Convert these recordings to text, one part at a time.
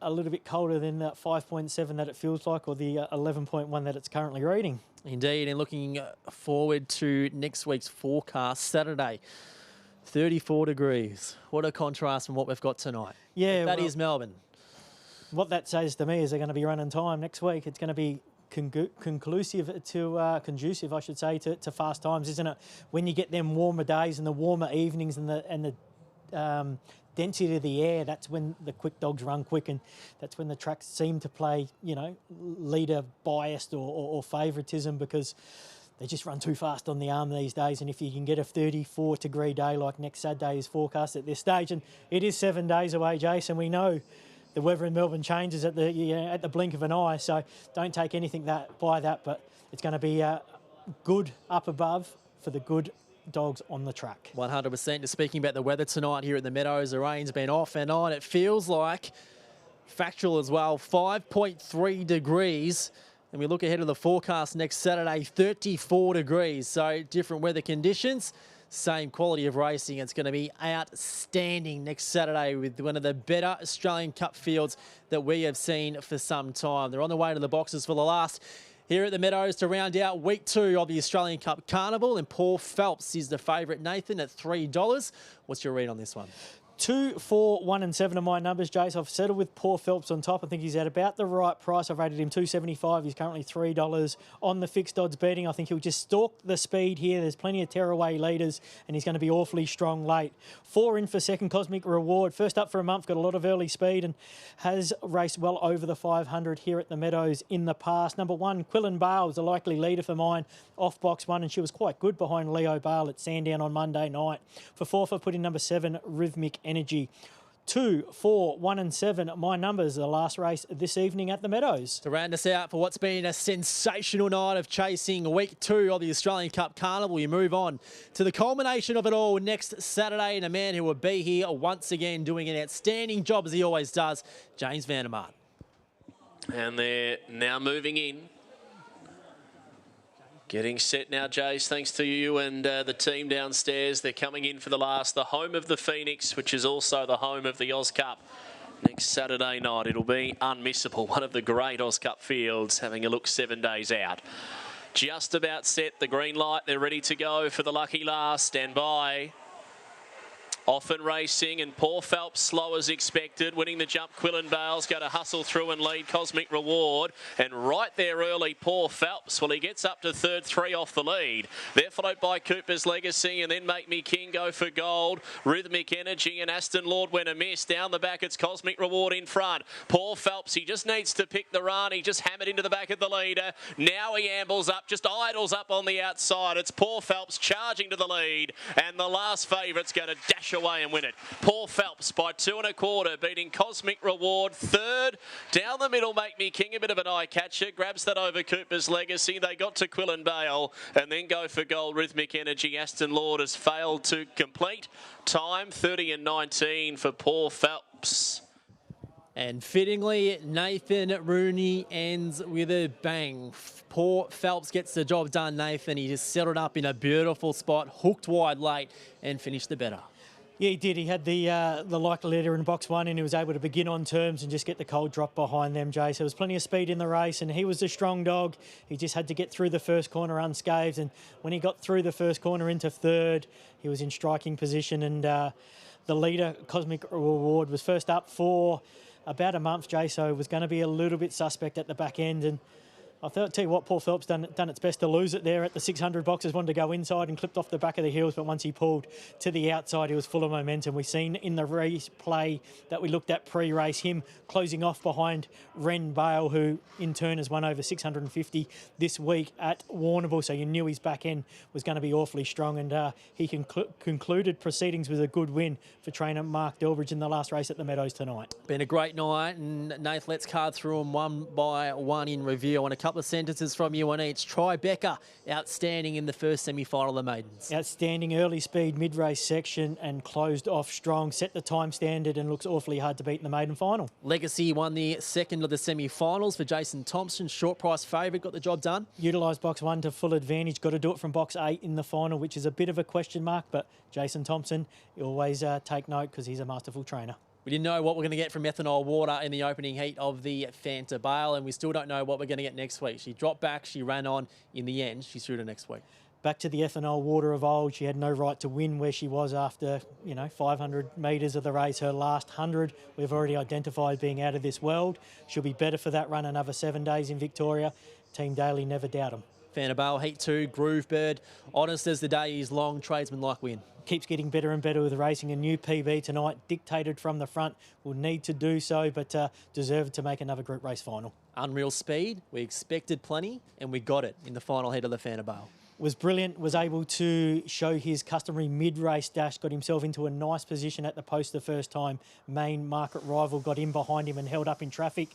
a little bit colder than that 5.7 that it feels like, or the 11.1 that it's currently reading. Indeed, and looking forward to next week's forecast, Saturday, 34 degrees. What a contrast from what we've got tonight. Yeah, That is Melbourne. What that says to me is they're going to be running time next week. It's going to be conducive, I should say, to fast times, isn't it? When you get them warmer days and the warmer evenings and the density of the air, that's when the quick dogs run quick, and that's when the tracks seem to play, leader biased or favouritism, because they just run too fast on the arm these days. And if you can get a 34-degree day like next Saturday is forecast at this stage, and it is 7 days away, Jason, we know the weather in Melbourne changes at the blink of an eye, so don't take anything by that. But it's going to be good up above for the good dogs on the track. 100%. Just speaking about the weather tonight here at the Meadows, the rain's been off and on. It feels like factual as well. 5.3 degrees. And we look ahead to the forecast next Saturday, 34 degrees. So different weather conditions. Same quality of racing. It's going to be outstanding next Saturday with one of the better Australian Cup fields that we have seen for some time. They're on the way to the boxes for the last here at the Meadows to round out week 2 of the Australian Cup Carnival. And Paul Phelps is the favourite, Nathan, at $3. What's your read on this one? 2, 4, 1 and 7 are my numbers, Jace. I've settled with Paul Phelps on top. I think he's at about the right price. I've rated him $2.75. He's currently $3 on the fixed odds betting. I think he'll just stalk the speed here. There's plenty of tearaway leaders, and he's going to be awfully strong late. 4 in for second, Cosmic Reward. First up for a month, got a lot of early speed and has raced well over the 500 here at the Meadows in the past. Number 1, Quillen Bale was a likely leader for mine off box 1, and she was quite good behind Leo Bale at Sandown on Monday night. For 4th, I've put in number 7, Rhythmic Energy. 2, 4, 1 and 7, my numbers, the last race this evening at the Meadows. To round us out for what's been a sensational night of chasing week 2 of the Australian Cup Carnival, we move on to the culmination of it all next Saturday, and a man who will be here once again doing an outstanding job as he always does, James Vandermaat. And they're now moving in. Getting set now, Jace, thanks to you and the team downstairs. They're coming in for the last, the home of the Phoenix, which is also the home of the Oz Cup. Next Saturday night, it'll be unmissable. One of the great Oz Cup fields, having a look 7 days out. Just about set, the green light. They're ready to go for the lucky last. Stand by. Often racing, and Paul Phelps slow as expected. Winning the jump, Quillen Bale's going to hustle through and lead Cosmic Reward. And right there early, Paul Phelps, well, he gets up to third, 3 off the lead. They're followed by Cooper's Legacy, and then Make Me King go for gold. Rhythmic Energy and Aston Lord went a miss. Down the back, it's Cosmic Reward in front. Paul Phelps, he just needs to pick the run. He just hammered into the back of the leader. Now he ambles up, just idles up on the outside. It's Paul Phelps charging to the lead, and the last favourite's going to dash away and win it. Paul Phelps by 2 1/4, beating Cosmic Reward. Third, down the middle, Make Me King, a bit of an eye catcher, grabs that over Cooper's Legacy. They got to Quillen Bale and then go for gold. Rhythmic Energy. Aston Lord has failed to complete. Time 30 and 19 for Paul Phelps. And fittingly, Nathan Rooney ends with a bang. Paul Phelps gets the job done, Nathan. He just settled up in a beautiful spot, hooked wide late, and finished the better. Yeah, he did. He had the likely leader in box 1, and he was able to begin on terms and just get the cold drop behind them, Jay. So there was plenty of speed in the race, and he was the strong dog. He just had to get through the first corner unscathed, and when he got through the first corner into third, he was in striking position, and the leader, Cosmic Reward, was first up for about a month, Jay, so it was going to be a little bit suspect at the back end, and I'll tell you what, Paul Phelps done its best to lose it there at the 600 boxes, wanted to go inside and clipped off the back of the heels, but once he pulled to the outside, he was full of momentum. We've seen in the replay that we looked at pre-race him closing off behind Ren Bale, who in turn has won over 650 this week at Warrnambool, so you knew his back end was going to be awfully strong, and he concluded proceedings with a good win for trainer Mark Delbridge in the last race at the Meadows tonight. Been a great night, and Nath, let's card through them one by one in review. And a couple of sentences from you on each. Tribeca, outstanding in the first semi-final of the maidens. Outstanding early speed mid-race section and closed off strong. Set the time standard and looks awfully hard to beat in the maiden final. Legacy won the second of the semi-finals for Jason Thompson. Short price favourite, got the job done. Utilised box 1 to full advantage. Got to do it from box 8 in the final, which is a bit of a question mark, but Jason Thompson, you always take note because he's a masterful trainer. We didn't know what we're going to get from Ethanol Water in the opening heat of the Fanta Bale, and we still don't know what we're going to get next week. She dropped back, she ran on. In the end, she's through to next week. Back to the Ethanol Water of old. She had no right to win where she was after, 500 metres of the race. Her last 100, we've already identified being out of this world. She'll be better for that run another 7 days in Victoria. Team Daly, never doubt them. Fanta Bale, Heat 2, Groove Bird. Honest as the day is long, tradesman-like win. Keeps getting better and better with racing. A new PB tonight, dictated from the front. Will need to do so, but deserved to make another group race final. Unreal speed. We expected plenty, and we got it in the final heat of the Fanta Bale. Was brilliant, was able to show his customary mid-race dash, got himself into a nice position at the post the first time. Main market rival got in behind him and held up in traffic.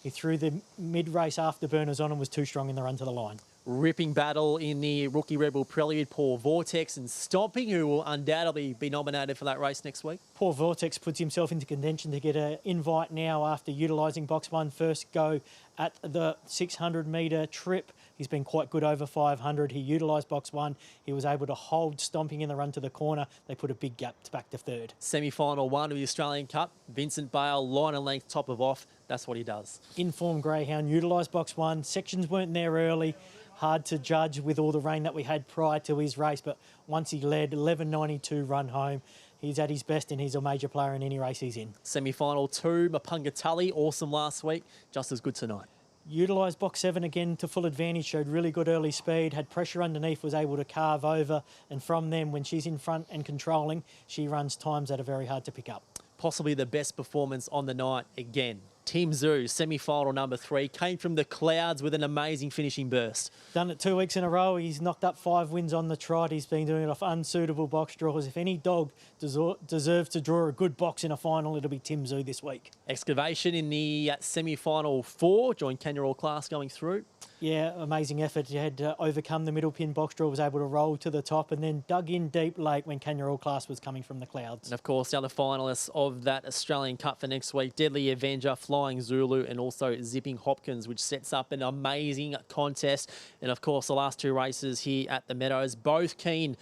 He threw the mid-race afterburners on and was too strong in the run to the line. Ripping battle in the Rookie Rebel Prelude. Paul Vortex and Stomping, who will undoubtedly be nominated for that race next week. Paul Vortex puts himself into contention to get an invite now after utilising box 1 first go at the 600 metre trip. He's been quite good over 500. He utilised box 1. He was able to hold Stomping in the run to the corner. They put a big gap back to third. Semi-final 1 of the Australian Cup. Vincent Bale, line and length, top of off. That's what he does. Informed greyhound, utilised box 1. Sections weren't there early. Hard to judge with all the rain that we had prior to his race, but once he led, 11.92 run home. He's at his best and he's a major player in any race he's in. Semi-final 2, Mapunga Tully, awesome last week, just as good tonight. Utilised box 7 again to full advantage, showed really good early speed, had pressure underneath, was able to carve over, and from them, when she's in front and controlling, she runs times that are very hard to pick up. Possibly the best performance on the night again. Tim Zoo, semi-final number 3, came from the clouds with an amazing finishing burst. Done it 2 weeks in a row. He's knocked up 5 wins on the trot. He's been doing it off unsuitable box draws. If any dog deserves to draw a good box in a final, it'll be Tim Zoo this week. Excavation in the semi-final 4, joined Kenya All Class going through. Yeah, amazing effort. He had to overcome the middle pin box draw, was able to roll to the top and then dug in deep late when Kenya All Class was coming from the clouds. And of course, the other finalists of that Australian Cup for next week, Deadly Avenger, Flying Zulu and also Zipping Hopkins, which sets up an amazing contest. And of course, the last 2 races here at the Meadows, both keen,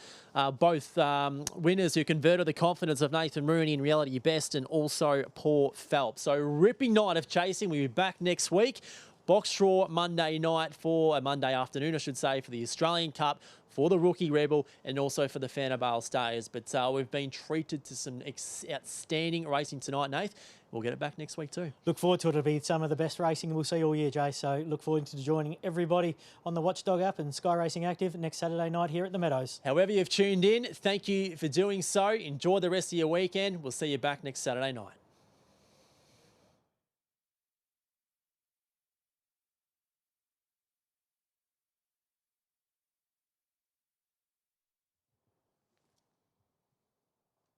both winners who converted the confidence of Nathan Rooney in Reality Best and also Paul Phelps. So ripping night of chasing. We'll be back next week. Box draw Monday night Monday afternoon, I should say, for the Australian Cup, for the Rookie Rebel, and also for the Fanta Bale Stayers. But we've been treated to some outstanding racing tonight, Nath. We'll get it back next week too. Look forward to it. It'll be some of the best racing we'll see all year, Jay. So look forward to joining everybody on the Watchdog app and Sky Racing Active next Saturday night here at the Meadows. However you've tuned in, thank you for doing so. Enjoy the rest of your weekend. We'll see you back next Saturday night.